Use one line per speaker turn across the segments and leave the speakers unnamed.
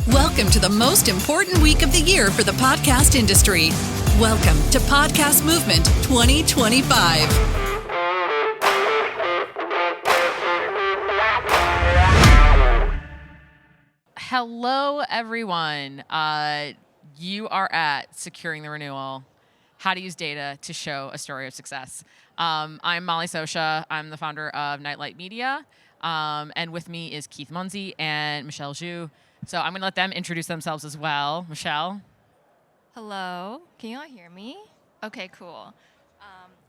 Welcome to the most important week of the year for the podcast industry. Welcome to Podcast Movement 2025.
Hello, everyone. You are at Securing the Renewal, how to use data to show a story of success. I'm Socha. I'm the founder of iHeartMedia. And with me is Keith Mounsey and Michelle Zhu. So I'm going to let them introduce themselves as well. Michelle?
Hello. Can you all hear me? Okay, cool.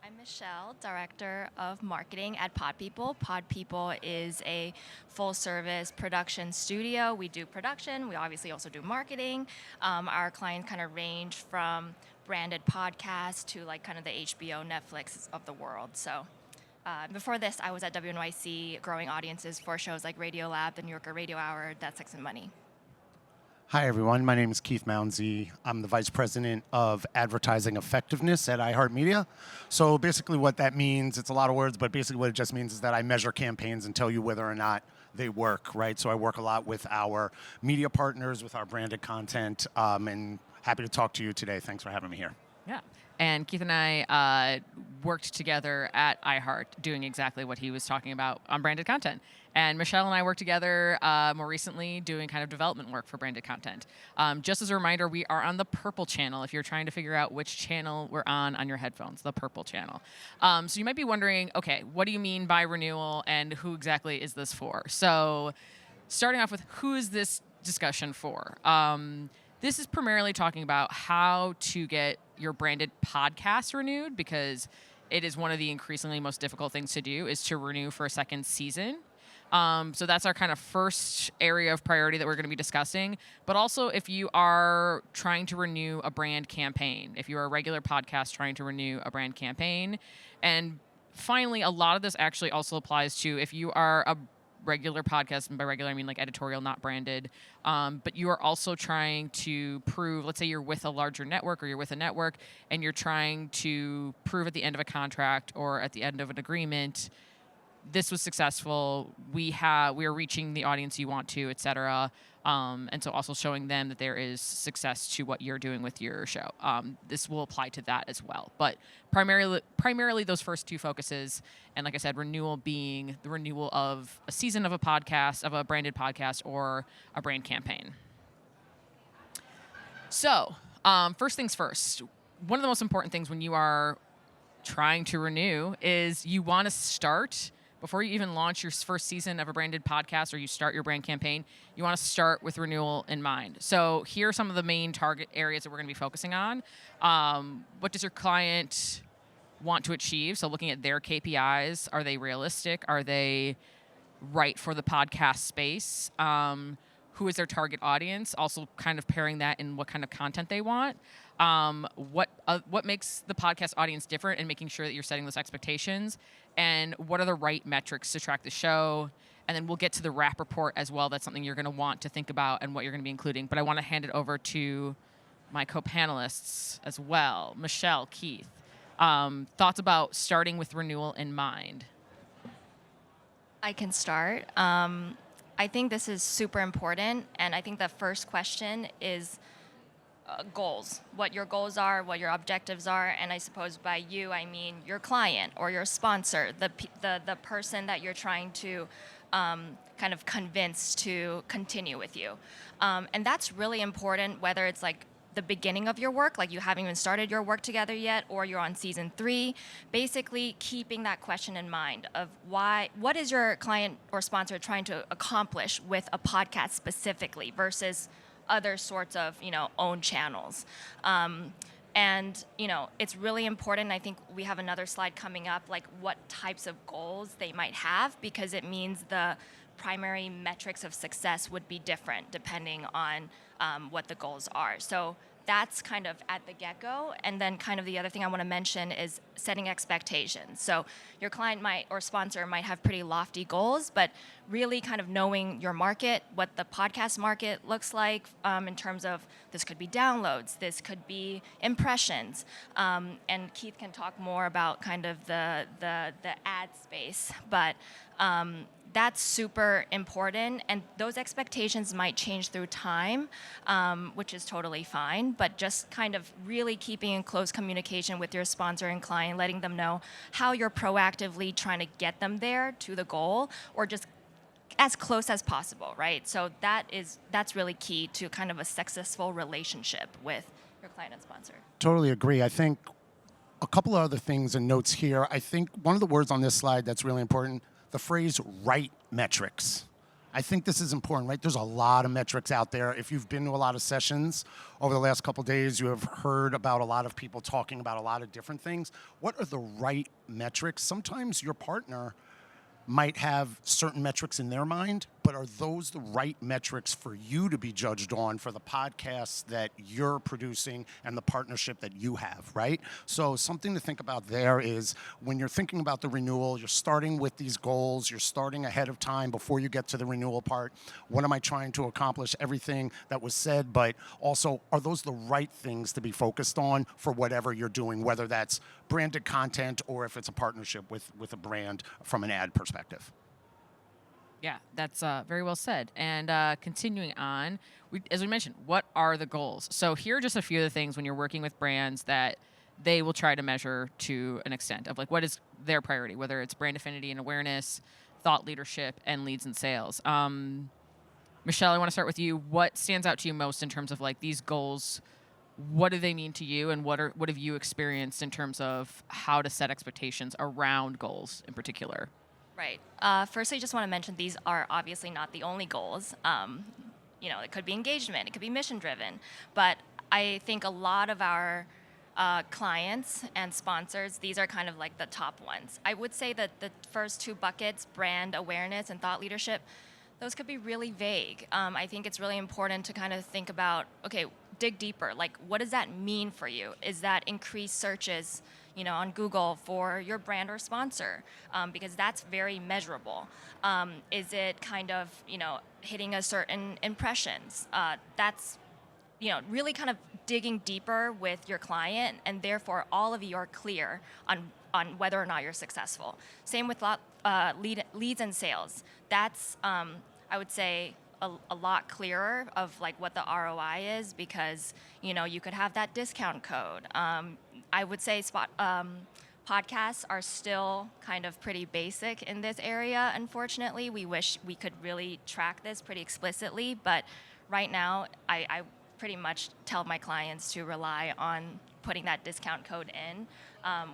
I'm Michelle, Director of Marketing at Pod People. Pod People is a full-service production studio. We do production. We obviously also do marketing. Our clients kind of range from branded podcasts to like kind of the HBO, Netflix of the world. So before this, I was at WNYC growing audiences for shows like Radio Lab, the New Yorker Radio Hour, That's Sex and Money.
Hi, everyone. My name is Keith Mounsey. I'm the Vice President of Advertising Effectiveness at iHeartMedia. So basically what that means, it's a lot of words, but basically what it just means is that I measure campaigns and tell you whether or not they work, right? So I work a lot with our media partners, with our branded content, and happy to talk to you today. Thanks for having me here.
Yeah. And Keith and I worked together at iHeart doing exactly what he was talking about on branded content. And Michelle and I worked together more recently doing kind of development work for branded content. Just as a reminder, we are on the purple channel if you're trying to figure out which channel we're on your headphones, the purple channel. So you might be wondering, okay, what do you mean by renewal and who exactly is this for? So starting off with, who is this discussion for? This is primarily talking about how to get your branded podcast renewed, because it is one of the increasingly most difficult things to do is to renew for a second season. So that's our kind of first area of priority that we're going to be discussing. But also if you are trying to renew a brand campaign, if you're a regular podcast trying to renew a brand campaign. And finally, a lot of this actually also applies to if you are a regular podcast, and by regular I mean like editorial, not branded, but you are also trying to prove, let's say you're with a larger network or you're with a network and you're trying to prove at the end of a contract or at the end of an agreement, this was successful, we are reaching the audience you want to, et cetera. And so also showing them that there is success to what you're doing with your show. This will apply to that as well. But primarily those first two focuses, and like I said, renewal being the renewal of a season of a podcast, of a branded podcast, or a brand campaign. So first things first, one of the most important things when you are trying to renew is you want to start. Before you even launch your first season of a branded podcast or you start your brand campaign, you want to start with renewal in mind. So here are some of the main target areas that we're going to be focusing on. What does your client want to achieve? So looking at their KPIs, are they realistic? Are they right for the podcast space? Who is their target audience? Also kind of pairing that in what kind of content they want. What makes the podcast audience different and making sure that you're setting those expectations, and what are the right metrics to track the show. And then we'll get to the wrap report as well. That's something you're going to want to think about and what you're going to be including. But I want to hand it over to my co-panelists as well. Michelle, Keith, thoughts about starting with renewal in mind?
I can start. I think this is super important, and I think the first question is goals, what your goals are, what your objectives are, and I suppose by you I mean your client or your sponsor, the person that you're trying to kind of convince to continue with you. And that's really important, whether it's like the beginning of your work, like you haven't even started your work together yet, or you're on season 3, basically keeping that question in mind of what is your client or sponsor trying to accomplish with a podcast specifically versus other sorts of, own channels. And, it's really important. I think we have another slide coming up, like what types of goals they might have, because it means the primary metrics of success would be different depending on what the goals are. So that's kind of at the get-go. And then kind of the other thing I want to mention is setting expectations. So your client or sponsor might have pretty lofty goals, but really kind of knowing your market, what the podcast market looks like in terms of this could be downloads, this could be impressions. And Keith can talk more about kind of the ad space. But that's super important, and those expectations might change through time, which is totally fine, but just kind of really keeping in close communication with your sponsor and client, letting them know how you're proactively trying to get them there to the goal, or just as close as possible, right? So that's really key to kind of a successful relationship with your client and sponsor.
Totally agree. I think a couple of other things and notes here. I think one of the words on this slide that's really important, the phrase right metrics. I think this is important, right? There's a lot of metrics out there. If you've been to a lot of sessions over the last couple of days, you have heard about a lot of people talking about a lot of different things. What are the right metrics? Sometimes your partner might have certain metrics in their mind, but are those the right metrics for you to be judged on for the podcasts that you're producing and the partnership that you have, right? So something to think about there is when you're thinking about the renewal, you're starting with these goals, you're starting ahead of time before you get to the renewal part. What am I trying to accomplish? Everything that was said, but also, are those the right things to be focused on for whatever you're doing, whether that's branded content or if it's a partnership with a brand from an ad perspective?
Yeah, that's very well said. And continuing on, as we mentioned, what are the goals? So here are just a few of the things when you're working with brands that they will try to measure to an extent of like what is their priority, whether it's brand affinity and awareness, thought leadership, and leads and sales. Michelle, I want to start with you. What stands out to you most in terms of like these goals? What do they mean to you, and what have you experienced in terms of how to set expectations around goals in particular?
Right. Firstly, I just want to mention these are obviously not the only goals. It could be engagement, it could be mission driven, but I think a lot of our clients and sponsors, these are kind of like the top ones. I would say that the first two buckets, brand awareness and thought leadership, those could be really vague. I think it's really important to kind of think about, okay, dig deeper. Like, what does that mean for you? Is that increased searches, on Google for your brand or sponsor? Because that's very measurable. Is it kind of, hitting a certain impressions? That's, really kind of digging deeper with your client, and therefore all of you are clear on whether or not you're successful. Same with leads and sales. That's, I would say, a lot clearer of like what the ROI is, because you could have that discount code. I would say podcasts are still kind of pretty basic in this area, unfortunately. We wish we could really track this pretty explicitly, but right now I pretty much tell my clients to rely on putting that discount code in.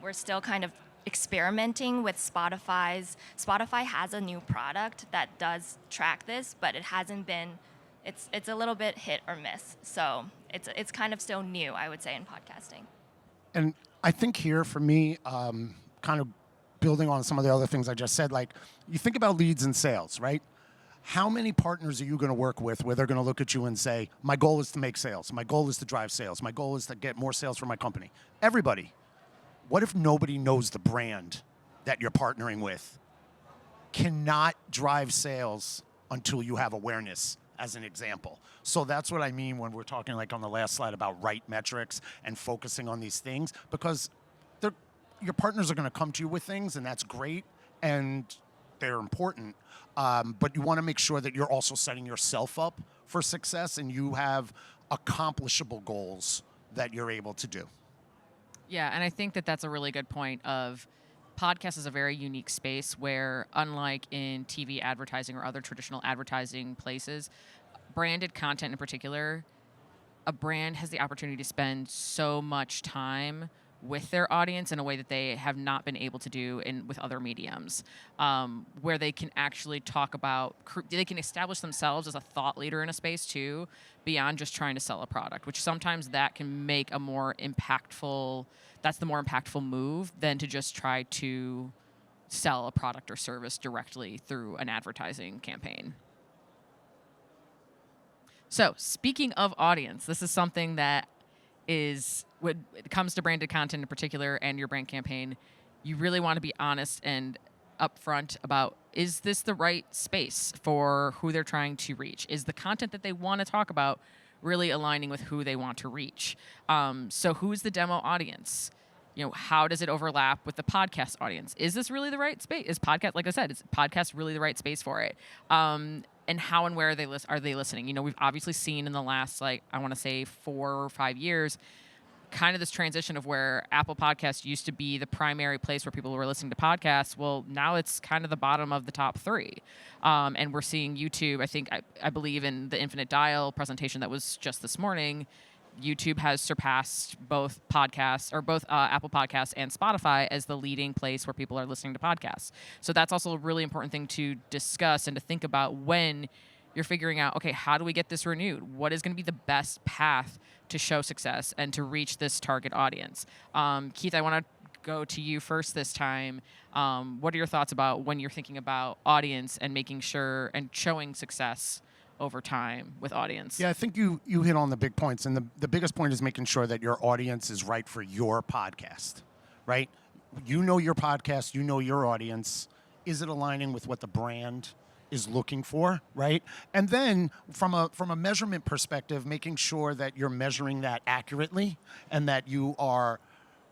We're still kind of experimenting with Spotify has a new product that does track this, but it hasn't been, it's a little bit hit or miss. So it's kind of still new, I would say, in podcasting.
And I think here for me, kind of building on some of the other things I just said, like you think about leads and sales, right? How many partners are you going to work with where they're going to look at you and say, my goal is to make sales, my goal is to drive sales, my goal is to get more sales for my company? Everybody. What if nobody knows the brand that you're partnering with? Cannot drive sales until you have awareness, as an example. So that's what I mean when we're talking like on the last slide about right metrics and focusing on these things, because your partners are going to come to you with things, and that's great, and they're important. But you want to make sure that you're also setting yourself up for success and you have accomplishable goals that you're able to do.
Yeah, and I think that that's a really good point of podcast is a very unique space where, unlike in TV advertising or other traditional advertising places, branded content in particular, a brand has the opportunity to spend so much time with their audience in a way that they have not been able to do with other mediums, where they can actually talk about, they can establish themselves as a thought leader in a space too, beyond just trying to sell a product, which sometimes that can make a more impactful, that's the more impactful move than to just try to sell a product or service directly through an advertising campaign. So speaking of audience, this is something that is, when it comes to branded content in particular and your brand campaign, you really want to be honest and upfront about, is this the right space for who they're trying to reach? Is the content that they want to talk about really aligning with who they want to reach? So who's the demo audience? how does it overlap with the podcast audience? Is this really the right space? Is podcast, like I said, is podcast really the right space for it? And how and where are they listening? We've obviously seen in the last, I want to say 4 or 5 years, kind of this transition of where Apple Podcasts used to be the primary place where people were listening to podcasts. Well, now it's kind of the bottom of the top 3. And we're seeing YouTube, I believe in the Infinite Dial presentation that was just this morning, YouTube has surpassed both Apple Podcasts and Spotify as the leading place where people are listening to podcasts. So that's also a really important thing to discuss and to think about when you're figuring out, okay, how do we get this renewed? What is going to be the best path to show success and to reach this target audience? Keith, I want to go to you first this time. What are your thoughts about when you're thinking about audience and making sure and showing success over time with audience?
Yeah, I think you hit on the big points. And the biggest point is making sure that your audience is right for your podcast, right? You know your podcast, you know your audience. Is it aligning with what the brand is looking for, right? And then from a measurement perspective, making sure that you're measuring that accurately and that you are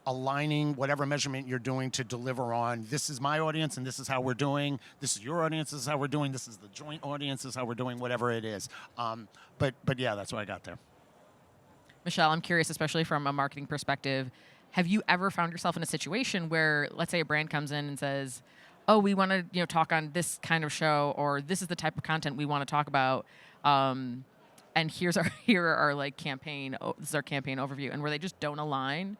aligning whatever measurement you're doing to deliver on, this is my audience and this is how we're doing, this is your audience, this is how we're doing, this is the joint audience, this is how we're doing, whatever it is. But yeah, that's what I got there.
Michelle, I'm curious, especially from a marketing perspective, have you ever found yourself in a situation where, let's say a brand comes in and says, oh, we want to talk on this kind of show, or this is the type of content we want to talk about, and here are our campaign, this is our campaign overview, and where they just don't align?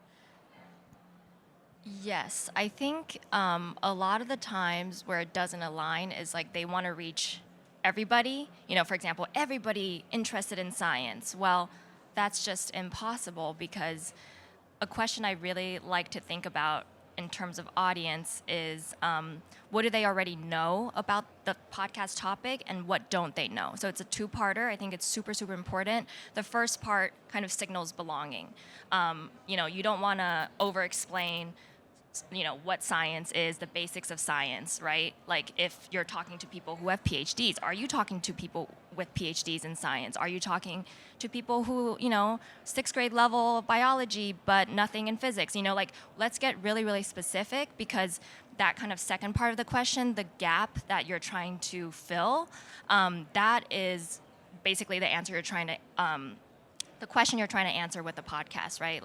Yes, I think a lot of the times where it doesn't align is they want to reach everybody. For example, everybody interested in science. Well, that's just impossible, because a question I really like to think about in terms of audience is what do they already know about the podcast topic and what don't they know? So it's a two-parter. I think it's super, super important. The first part kind of signals belonging. You don't want to over-explain what science is, the basics of science, right? If you're talking to people who have PhDs, are you talking to people with PhDs in science? Are you talking to people who, 6th grade level biology, but nothing in physics? Let's get really, really specific, because that kind of second part of the question, the gap that you're trying to fill, that is basically the answer you're trying to the question you're trying to answer with the podcast, right?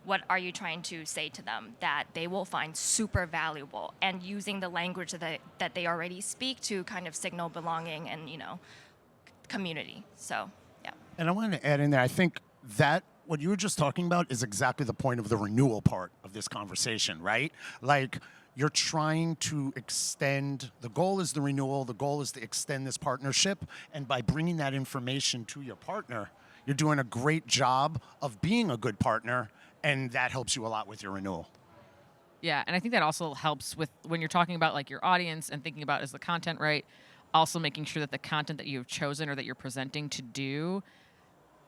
What are you trying to say to them that they will find super valuable, and using the language that they already speak to kind of signal belonging and, community. So, yeah. And
I wanted to add in there, I think that what you were just talking about is exactly the point of the renewal part of this conversation, right? You're trying to extend, the goal is the renewal, the goal is to extend this partnership, and by bringing that information to your partner, you're doing a great job of being a good partner, and that helps you a lot with your renewal.
Yeah, and I think that also helps with when you're talking about your audience and thinking about is the content right, also making sure that the content that you've chosen or that you're presenting to do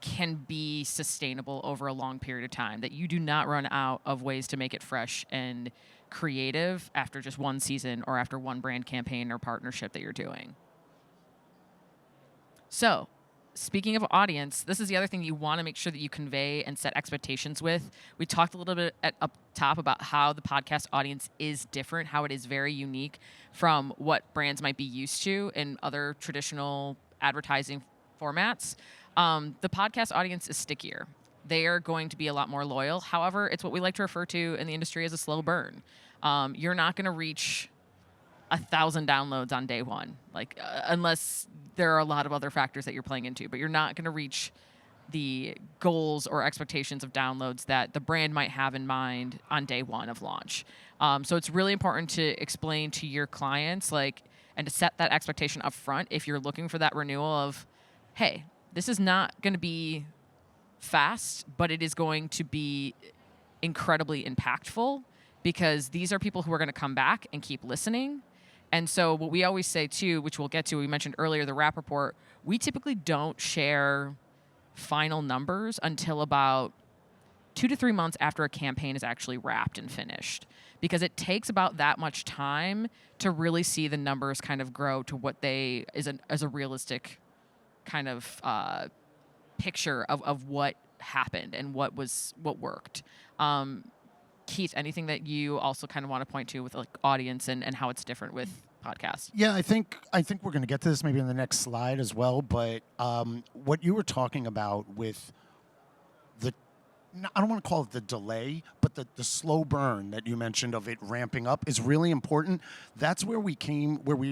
can be sustainable over a long period of time, that you do not run out of ways to make it fresh and creative after just one season or after one brand campaign or partnership that you're doing. So, speaking of audience, this is the other thing you want to make sure that you convey and set expectations with. We talked a little bit up top about how the podcast audience is different, how it is very unique from what brands might be used to in other traditional advertising formats. The podcast audience is stickier. They are going to be a lot more loyal. However, it's what we like to refer to in the industry as a slow burn. You're not going to reach 1,000 downloads on day one, unless there are a lot of other factors that you're playing into, but you're not going to reach the goals or expectations of downloads that the brand might have in mind on day one of launch. So it's really important to explain to your clients, and to set that expectation up front if you're looking for that renewal of, hey, this is not going to be fast, but it is going to be incredibly impactful, because these are people who are going to come back and keep listening. And so what we always say, too, which we'll get to, we mentioned earlier, the wrap report, we typically don't share final numbers until about 2 to 3 months after a campaign is actually wrapped and finished, because it takes about that much time to really see the numbers kind of grow to what they as a realistic kind of picture of what happened and what worked. Keith, anything that you also kind of want to point to with like audience and how it's different with podcasts?
Yeah, I think we're going to get to this maybe in the next slide as well. But what you were talking about with I don't want to call it the delay, but the slow burn that you mentioned of it ramping up is really important. That's where we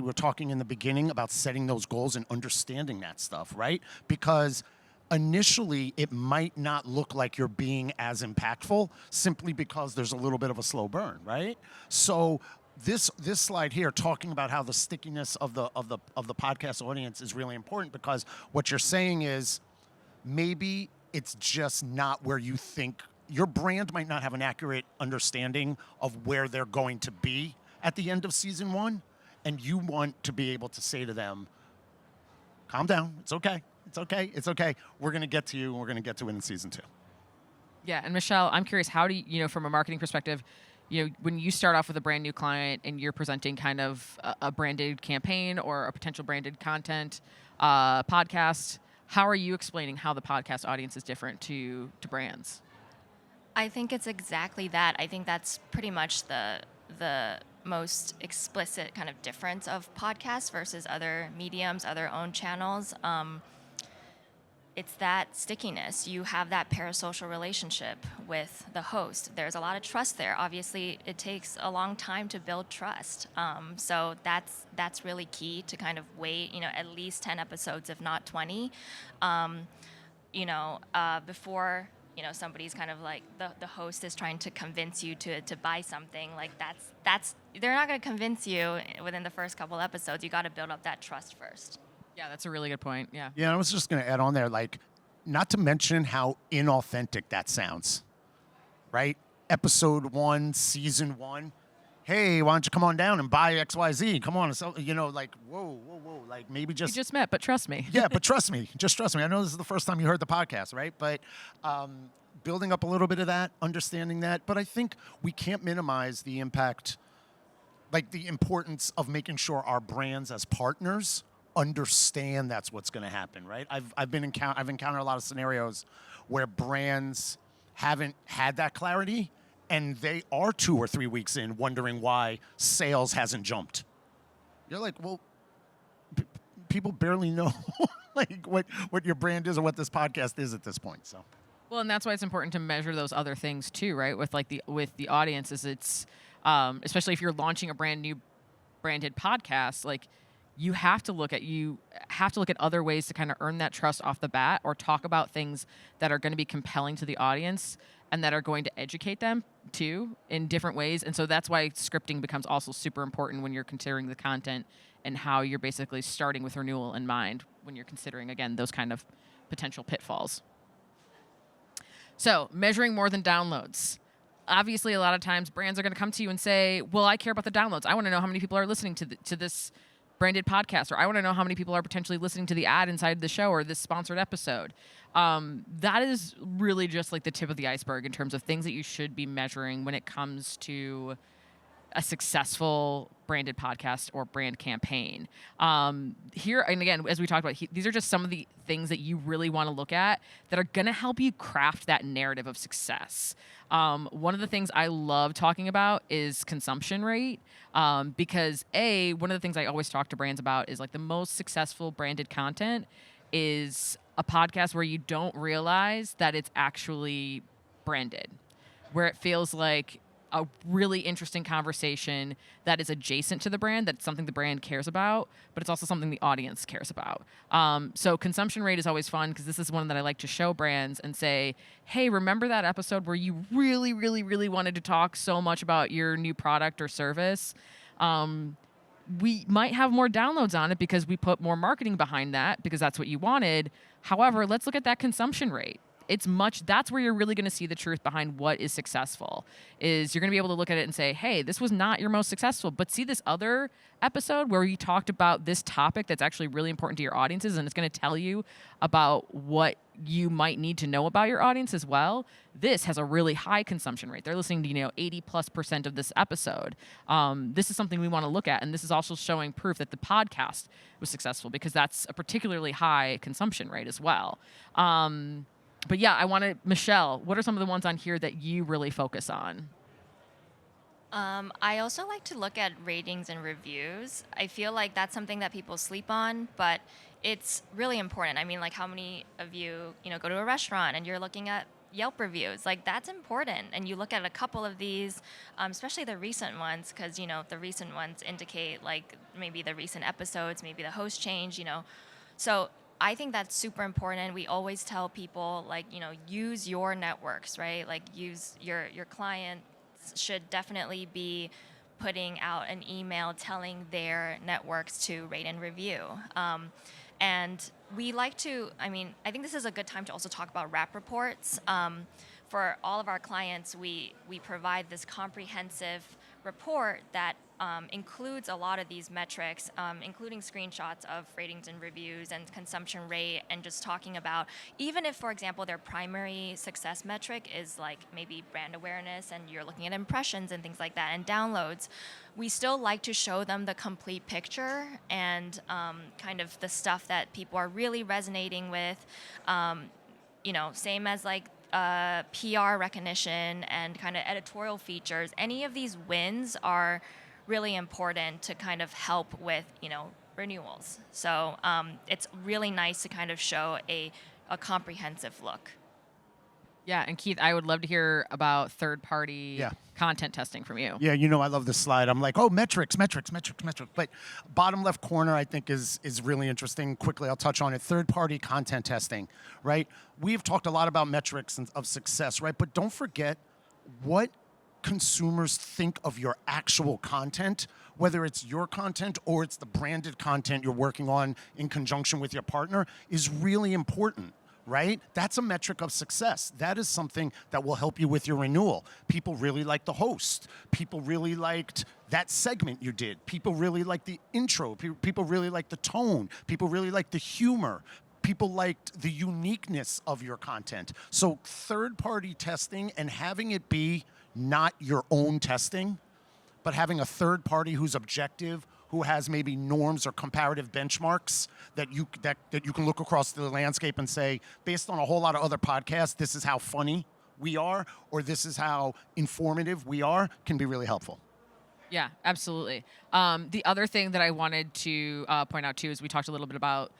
were talking in the beginning about setting those goals and understanding that stuff, right? Because initially it might not look like you're being as impactful simply because there's a little bit of a slow burn, right? So this slide here talking about how the stickiness of the podcast audience is really important, because what you're saying is maybe it's just not where you think. Your brand might not have an accurate understanding of where they're going to be at the end of season 1, and you want to be able to say to them, calm down, it's okay, it's okay, it's okay. We're going to get to you, and we're going to get to it in season 2.
Yeah, and Michelle, I'm curious, how do you, from a marketing perspective, when you start off with a brand new client and you're presenting kind of a branded campaign or a potential branded content podcast, how are you explaining how the podcast audience is different to brands?
I think it's exactly that. I think that's pretty much the most explicit kind of difference of podcasts versus other mediums, other own channels. It's that stickiness. You have that parasocial relationship with the host. There's a lot of trust there. Obviously, it takes a long time to build trust. So that's really key to kind of wait, at least 10 episodes, if not 20, before, somebody's kind of like the host is trying to convince you to buy something. Like that's they're not going to convince you within the first couple episodes. You got to build up that trust first.
Yeah, that's a really good point. Yeah.
Yeah, I was just going to add on there, not to mention how inauthentic that sounds, right? Episode 1, season 1. Hey, why don't you come on down and buy XYZ? Come on, so, whoa, maybe just.
You just met, but trust me.
Yeah, but trust me, just trust me. I know this is the first time you heard the podcast, right? But building up a little bit of that, understanding that. But I think we can't minimize the impact, the importance of making sure our brands as partners understand that's what's going to happen, right? I've encountered a lot of scenarios where brands haven't had that clarity, and they are 2 or 3 weeks in wondering why sales hasn't jumped. You're like, well, people barely know what your brand is or what this podcast is at this point. So,
well, and that's why it's important to measure those other things too, right? With the audience, is it's especially if you're launching a brand new branded podcast, you have to look at other ways to kind of earn that trust off the bat, or talk about things that are going to be compelling to the audience and that are going to educate them too in different ways. And so that's why scripting becomes also super important when you're considering the content and how you're basically starting with renewal in mind when you're considering, again, those kind of potential pitfalls. So measuring more than downloads. Obviously, a lot of times brands are going to come to you and say, well, I care about the downloads. I want to know how many people are listening to this branded podcast, or I want to know how many people are potentially listening to the ad inside the show or this sponsored episode. That is really just the tip of the iceberg in terms of things that you should be measuring when it comes to a successful branded podcast or brand campaign. Here, and again, as we talked about, these are just some of the things that you really want to look at that are going to help you craft that narrative of success. One of the things I love talking about is consumption rate, because one of the things I always talk to brands about is the most successful branded content is a podcast where you don't realize that it's actually branded, where it feels like a really interesting conversation that is adjacent to the brand, that's something the brand cares about, but it's also something the audience cares about. So consumption rate is always fun, because this is one that I like to show brands and say, hey, remember that episode where you really, really, really wanted to talk so much about your new product or service? We might have more downloads on it because we put more marketing behind that, because that's what you wanted. However, let's look at that consumption rate. That's where you're really going to see the truth behind what is successful. Is you're going to be able to look at it and say, hey, this was not your most successful, but see this other episode where you talked about this topic that's actually really important to your audiences, and it's going to tell you about what you might need to know about your audience as well. This has a really high consumption rate. They're listening to 80+% of this episode. This is something we want to look at, and this is also showing proof that the podcast was successful, because that's a particularly high consumption rate as well. But yeah, Michelle, what are some of the ones on here that you really focus on?
I also like to look at ratings and reviews. I feel like that's something that people sleep on, but it's really important. I mean, like how many of you, go to a restaurant and you're looking at Yelp reviews? Like that's important. And you look at a couple of these, especially the recent ones, because, the recent ones indicate like maybe the recent episodes, maybe the host change, So I think that's super important. We always tell people like, use your networks, right? Like use your client should definitely be putting out an email telling their networks to rate and review. And we like to, I think this is a good time to also talk about rap reports. For all of our clients, we provide this comprehensive report that includes a lot of these metrics, including screenshots of ratings and reviews and consumption rate, and just talking about, even if, for example, their primary success metric is like maybe brand awareness and you're looking at impressions and things like that and downloads, we still like to show them the complete picture and kind of the stuff that people are really resonating with, same as like PR recognition and kind of editorial features. Any of these wins are really important to kind of help with, renewals. So it's really nice to kind of show a comprehensive look.
Yeah, and Keith, I would love to hear about third-party content testing from you.
Yeah, I love this slide. I'm like, oh, metrics. But bottom left corner, I think, is really interesting. Quickly, I'll touch on it. Third-party content testing, right? We've talked a lot about metrics of success, right? But don't forget what consumers think of your actual content, whether it's your content or it's the branded content you're working on in conjunction with your partner, is really important. Right? That's a metric of success. That is something that will help you with your renewal. People really liked the host. People really liked that segment you did. People really liked the intro. People really liked the tone. People really liked the humor. People liked the uniqueness of your content. So third-party testing and having it be not your own testing, but having a third party who's objective, who has maybe norms or comparative benchmarks that you can look across the landscape and say, based on a whole lot of other podcasts, this is how funny we are, or this is how informative we are, can be really helpful.
Yeah, absolutely. The other thing that I wanted to point out too is we talked a little bit about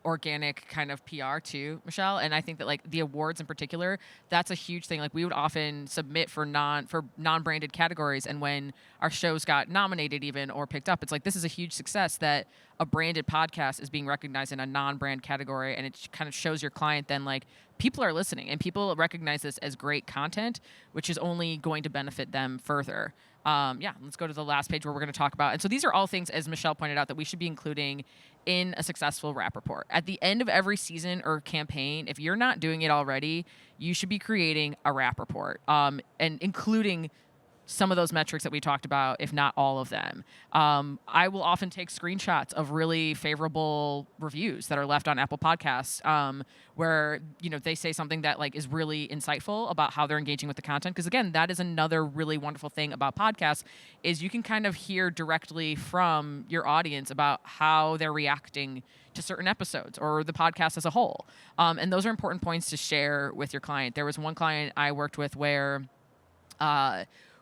organic kind of PR too, Michelle. And I think that like the awards in particular, that's a huge thing. Like we would often submit for non-branded categories, and when our shows got nominated even or picked up, it's like this is a huge success that a branded podcast is being recognized in a non-brand category, and it kind of shows your client then like people are listening and people recognize this as great content, which is only going to benefit them further. Let's go to the last page where we're going to talk about. And so these are all things, as Michelle pointed out, that we should be including in a successful rap report. At the end of every season or campaign, if you're not doing it already, you should be creating a rap report and including some of those metrics that we talked about, if not all of them. I will often take screenshots of really favorable reviews that are left on Apple Podcasts, where they say something that like is really insightful about how they're engaging with the content. Because again, that is another really wonderful thing about podcasts is you can kind of hear directly from your audience about how they're reacting to certain episodes or the podcast as a whole. And those are important points to share with your client. There was one client I worked with where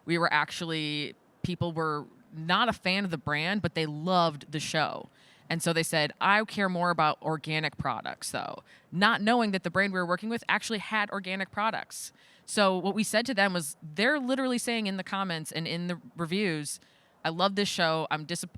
we were actually, people were not a fan of the brand, but they loved the show. And so they said, I care more about organic products, though, not knowing that the brand we were working with actually had organic products. So what we said to them was, they're literally saying in the comments and in the reviews, I love this show.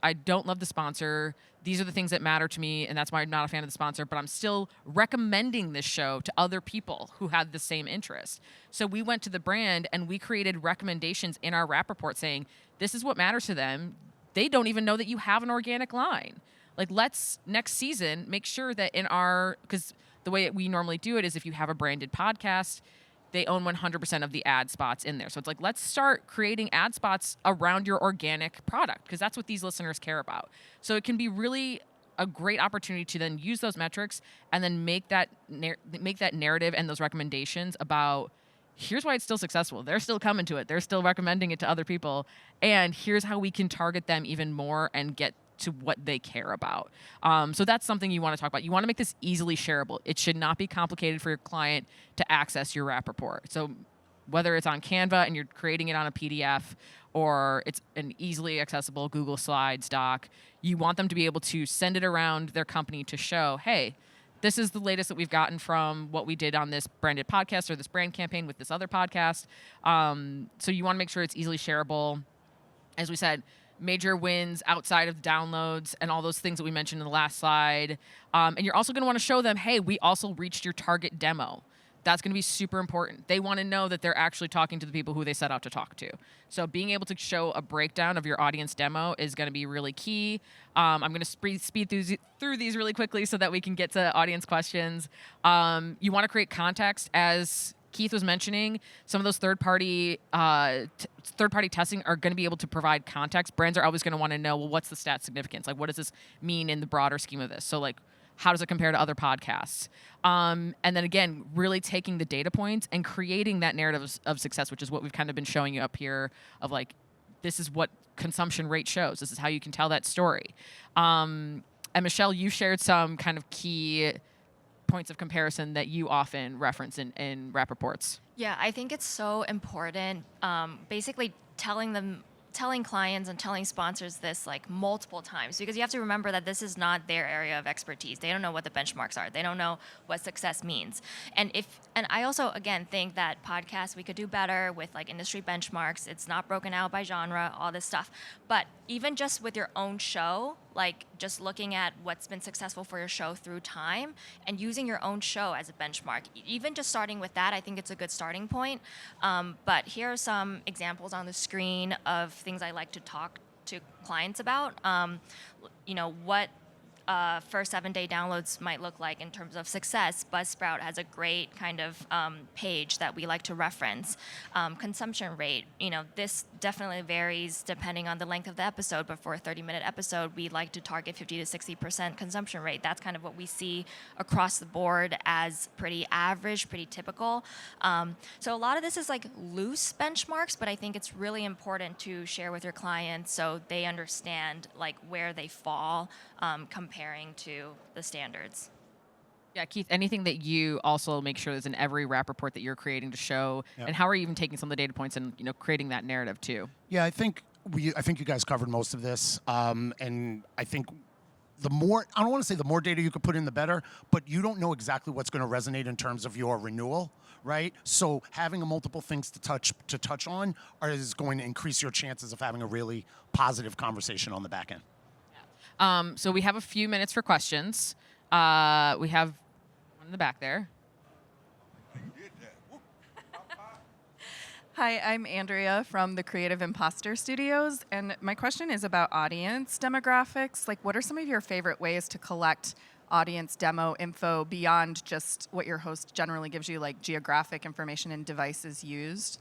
I don't love the sponsor. These are the things that matter to me, and that's why I'm not a fan of the sponsor, but I'm still recommending this show to other people who had the same interest. So we went to the brand and we created recommendations in our rap report saying, this is what matters to them. They don't even know that you have an organic line. Like, let's next season make sure that because the way that we normally do it is if you have a branded podcast, they own 100% of the ad spots in there. So it's like, let's start creating ad spots around your organic product because that's what these listeners care about. So it can be really a great opportunity to then use those metrics and then make that narrative and those recommendations about here's why it's still successful. They're still coming to it. They're still recommending it to other people. And here's how we can target them even more and get to what they care about. So that's something you want to talk about. You want to make this easily shareable. It should not be complicated for your client to access your rap report. So whether it's on Canva and you're creating it on a PDF or it's an easily accessible Google Slides doc, you want them to be able to send it around their company to show, hey, this is the latest that we've gotten from what we did on this branded podcast or this brand campaign with this other podcast. So you want to make sure it's easily shareable. As we said, major wins outside of the downloads and all those things that we mentioned in the last slide. And you're also going to want to show them, hey, we also reached your target demo. That's going to be super important. They want to know that they're actually talking to the people who they set out to talk to. So being able to show a breakdown of your audience demo is going to be really key. I'm going to speed through these really quickly so that we can get to audience questions. You want to create context. As Keith was mentioning, some of those third-party testing are going to be able to provide context. Brands are always going to want to know, well, what's the stat significance? Like, what does this mean in the broader scheme of this? So, like, how does it compare to other podcasts? And then again, really taking the data points and creating that narrative of success, which is what we've kind of been showing you up here of like, this is what consumption rate shows. This is how you can tell that story. And Michelle, you shared some kind of key points of comparison that you often reference in rap reports.
Yeah, I think it's so important. Basically telling clients and telling sponsors this like multiple times, because you have to remember that this is not their area of expertise. They don't know what the benchmarks are. They don't know what success means. And I also, again, think that podcasts, we could do better with like industry benchmarks. It's not broken out by genre, all this stuff. But even just with your own show, like just looking at what's been successful for your show through time and using your own show as a benchmark, even just starting with that, I think it's a good starting point. But here are some examples on the screen of things I like to talk to clients about. What first 7-day downloads might look like in terms of success. Buzzsprout has a great kind of page that we like to reference. Consumption rate, this definitely varies depending on the length of the episode, but for a 30-minute episode, we like to target 50 to 60% consumption rate. That's kind of what we see across the board as pretty average, pretty typical. So a lot of this is like loose benchmarks, but I think it's really important to share with your clients so they understand like where they fall comparing to the standards.
Yeah, Keith, anything that you also make sure is in every rap report that you're creating to show, and how are you even taking some of the data points and creating that narrative too?
Yeah, I think you guys covered most of this, and I think I don't want to say the more data you could put in, the better, but you don't know exactly what's going to resonate in terms of your renewal, right? So having multiple things to touch on is going to increase your chances of having a really positive conversation on the back end.
So we have a few minutes for questions. We have one in the back there.
Hi, I'm Andrea from the Creative Imposter Studios, and my question is about audience demographics. Like, what are some of your favorite ways to collect audience demo info beyond just what your host generally gives you, like geographic information and devices used?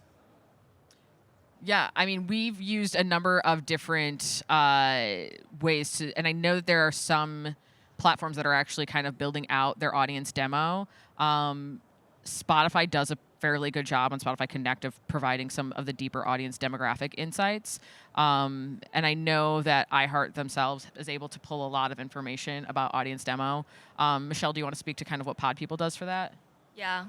Yeah, I mean, we've used a number of different ways to, and I know that there are some platforms that are actually kind of building out their audience demo. Spotify does a fairly good job on Spotify Connect of providing some of the deeper audience demographic insights. And I know that iHeart themselves is able to pull a lot of information about audience demo. Michelle, do you want to speak to kind of what Pod People does for that?
Yeah,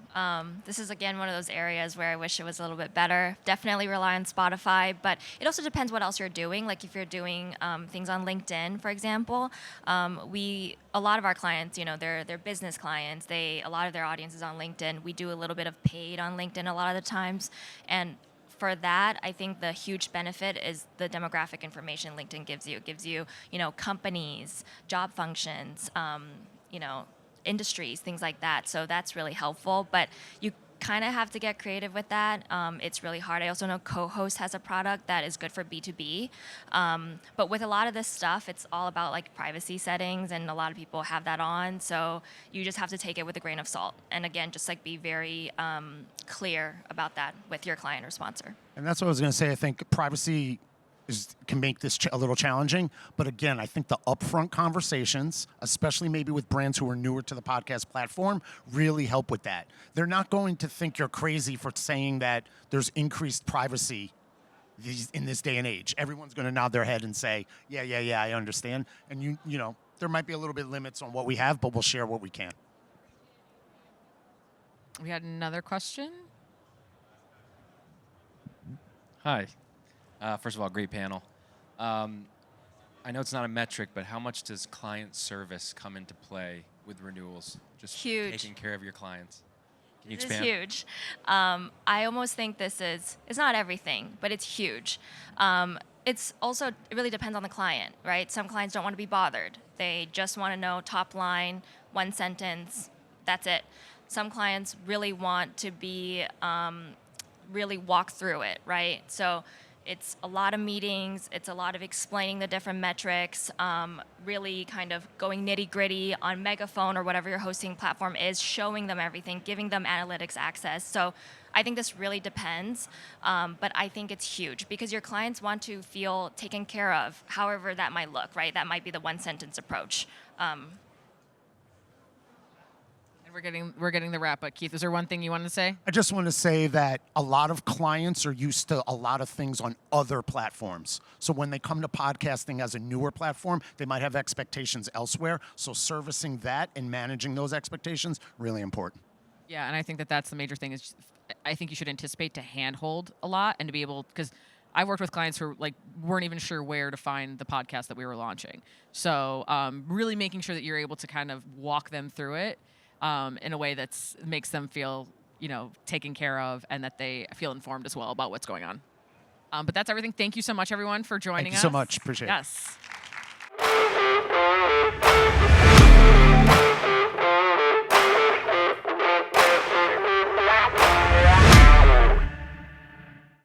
this is, again, one of those areas where I wish it was a little bit better. Definitely rely on Spotify, but it also depends what else you're doing. Like if you're doing things on LinkedIn, for example, a lot of our clients, they're business clients. A lot of their audience is on LinkedIn. We do a little bit of paid on LinkedIn a lot of the times, and for that, I think the huge benefit is the demographic information LinkedIn gives you. It gives you, companies, job functions, industries, things like that. So that's really helpful, but you kind of have to get creative with that. It's really hard. I also know Co-Host has a product that is good for B2B. But with a lot of this stuff, it's all about like privacy settings, and a lot of people have that on. So you just have to take it with a grain of salt. And again, just like be very clear about that with your client or sponsor. And
that's what I was going to say. I think privacy can make this a little challenging. But again, I think the upfront conversations, especially maybe with brands who are newer to the podcast platform, really help with that. They're not going to think you're crazy for saying that there's increased privacy in this day and age. Everyone's going to nod their head and say, yeah, I understand. And there might be a little bit limits on what we have, but we'll share what we can.
We had another question.
Hi. First of all, great panel. I know it's not a metric, but how much does client service come into play with renewals? Just
Huge.
taking care of your clients. Can you
This
expand?
is huge. I almost think it's not everything, but it's huge. It's also, it really depends on the client, right? Some clients don't want to be bothered. They just want to know top line, one sentence, that's it. Some clients really want to be, really walk through it, right? So it's a lot of meetings, it's a lot of explaining the different metrics, really kind of going nitty gritty on Megaphone or whatever your hosting platform is, showing them everything, giving them analytics access. So I think this really depends, but I think it's huge because your clients want to feel taken care of, however that might look, right? That might be the one sentence approach.
And we're getting the wrap, but Keith, is there one thing you wanted to say?
I just want to say that a lot of clients are used to a lot of things on other platforms. So when they come to podcasting as a newer platform, they might have expectations elsewhere. So servicing that and managing those expectations, really important.
Yeah, and I think that's the major thing is I think you should anticipate to handhold a lot and to be able, because I've worked with clients who weren't even sure where to find the podcast that we were launching. So really making sure that you're able to kind of walk them through it in a way that makes them feel, taken care of and that they feel informed as well about what's going on. But that's everything. Thank you so much, everyone, for joining us.
Thank you so much. Appreciate it.
Yes.